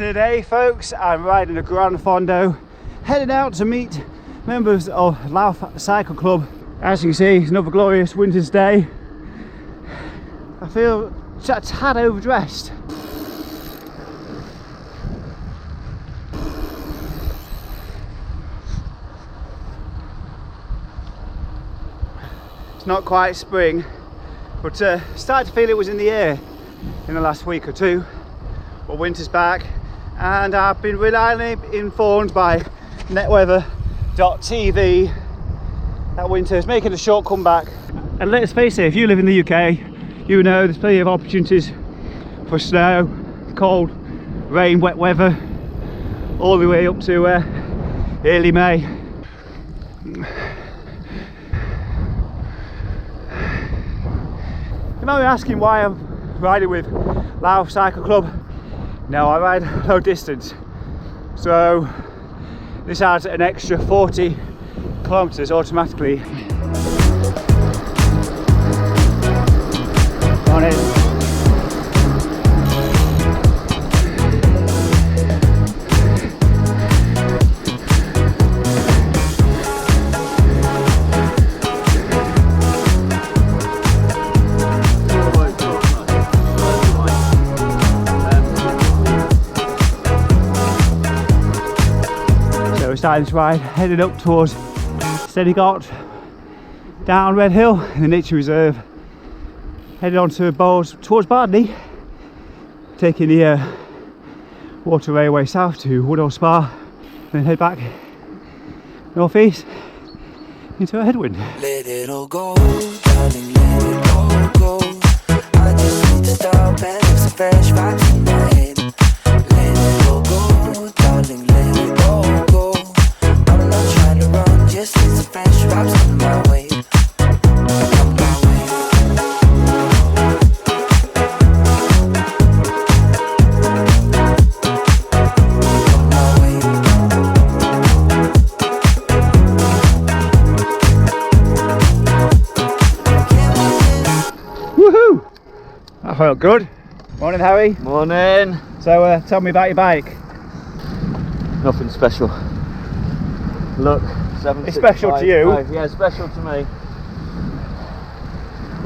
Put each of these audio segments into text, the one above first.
Today folks, I'm riding a Gran Fondo, heading out to meet members of Louth Cycle Club. As you can see, it's another glorious winter's day. I feel a tad overdressed. It's not quite spring, but started to feel it was in the air in the last week or two. But winter's back, and I've been reliably informed by netweather.tv that winter is making a short comeback. And let's face it, if you live in the UK, you know there's plenty of opportunities for snow, cold, rain, wet weather, all the way up to early May. You might be asking why I'm riding with Louth Cycle Club. No, I ride low distance, so this adds an extra 40 kilometers automatically. On it. We're starting this ride, headed up towards Steadygot, down Red Hill in the nature reserve, headed on to Bowes towards Bardney, taking the water railway south to Woodhall Spa, and then head back northeast into a headwind. Let it all go, darling, let it all go. I just need to stop and have some fresh vibes in my head. Let it all go, darling, let it all go. I'm not trying to run, just need some fresh vibes on my way. Woohoo! That felt good. Morning, Harry. Morning. So tell me about your bike. Nothing special. Look, It's special to you? Yeah, special to me.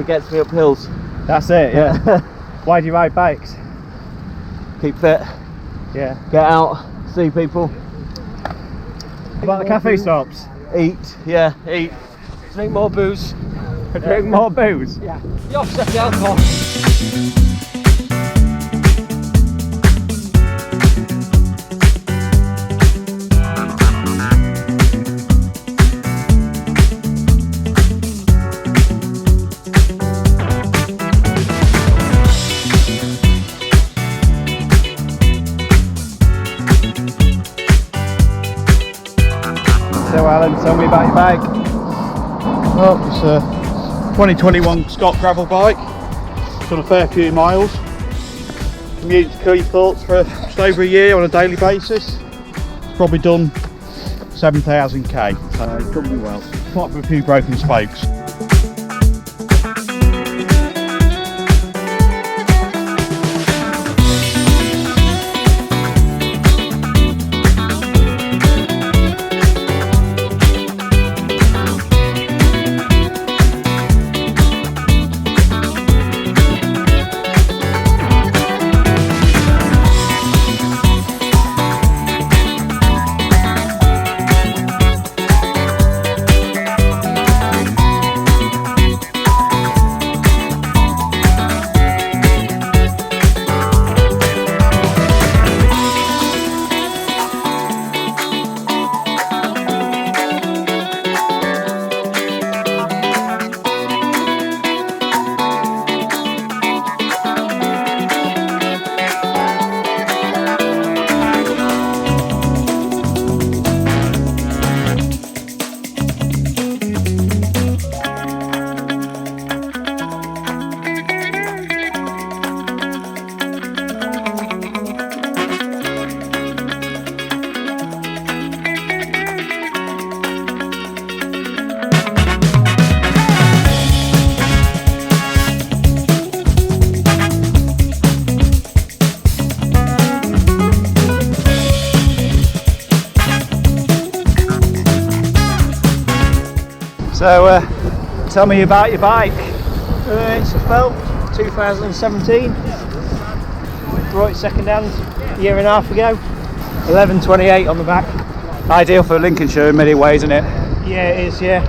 It gets me up hills. That's it, yeah. Why do you ride bikes? Keep fit, Yeah. get out, see people. What about the cafe stops? Eat, yeah, eat. Drink more booze. Drink more booze? Yeah. You offset the alcohol. So Alan, tell me about your bike. Well, it's a 2021 Scott gravel bike. It's done a fair few miles. Commuted to Cleethorpes for just over a year on a daily basis. It's probably done 7,000k, so it's done me well. Apart from a few broken spokes. So tell me about your bike. It's a Felt 2017. Brought it second hand a year and a half ago. 1128 on the back. Ideal for Lincolnshire in many ways, isn't it? Yeah, it is, yeah.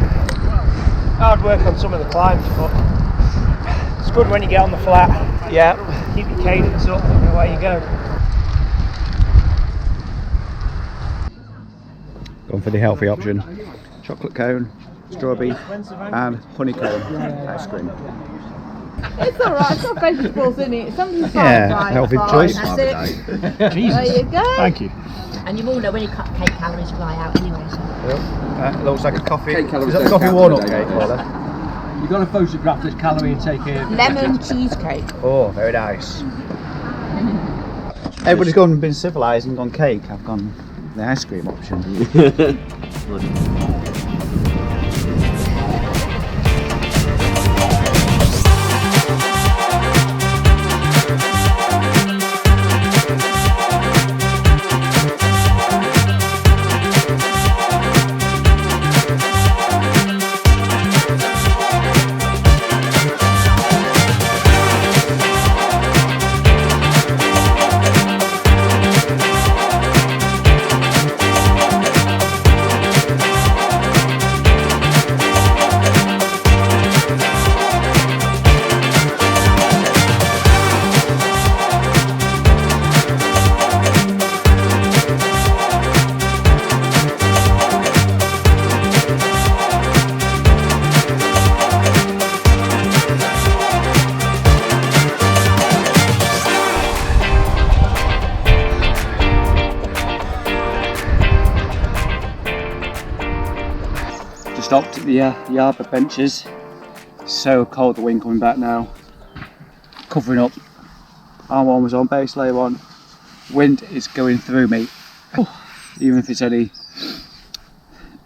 Hard work on some of the climbs, but it's good when you get on the flat. Yeah. Keep your cadence up and away you go. Gone for the healthy option. Chocolate cone, strawberry and honeycomb ice cream. It's alright, it's got vegetables in it. Something's Yeah, right. healthy Fine. choice. That's it. Jesus. There you go. Thank you. And you all know when you cut cake calories fly out anyway. So. Looks like a coffee. Cake calories Is that don't coffee count walnut today. cake? Paula? You've got to photograph this calorie intake here. Lemon cheesecake. Oh, very nice. Everybody's gone and been civilised and gone cake. I've gone the ice cream option. Stopped at the yard benches. So cold, the wind coming back now. Covering up. Arm one was on, base layer one. Wind is going through me. Even if it's only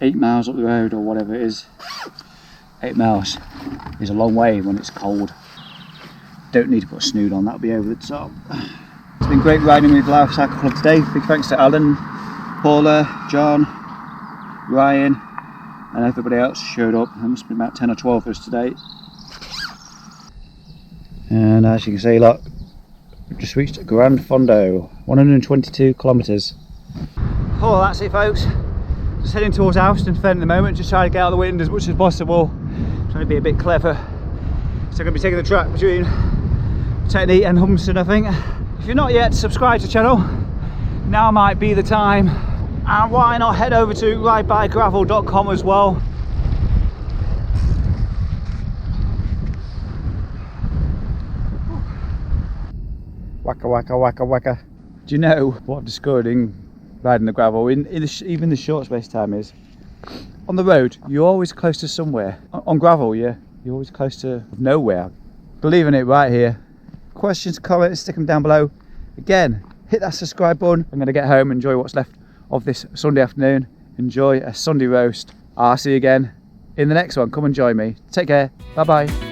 8 miles up the road or whatever it is. 8 miles is a long way when it's cold. Don't need to put a snood on, that'll be over the top. It's been great riding with Louth Cycle Club today. Big thanks to Alan, Paula, John, Ryan, and everybody else showed up. There must be about 10 or 12 of us today. And as you can see, look, we've just reached Grand Fondo, 122 kilometres. Oh, that's it folks. Just heading towards Houston Fen at the moment, just trying to get out of the wind as much as possible. Trying to be a bit clever. So I'm going to be taking the track between Technique and Humston, I think. If you're not yet subscribed to the channel, now might be the time. And why not head over to ridebygravel.com as well. Waka waka waka waka. Do you know what I've discovered in riding the gravel, even the short space time, is on the road you're always close to somewhere. On gravel, you're always close to nowhere. Believe in it right here. Questions, comments, stick them down below. Again, hit that subscribe button. I'm going to get home, enjoy what's left of this Sunday afternoon, enjoy a Sunday roast. I'll see you again in the next one. Come and join me. Take care. Bye bye.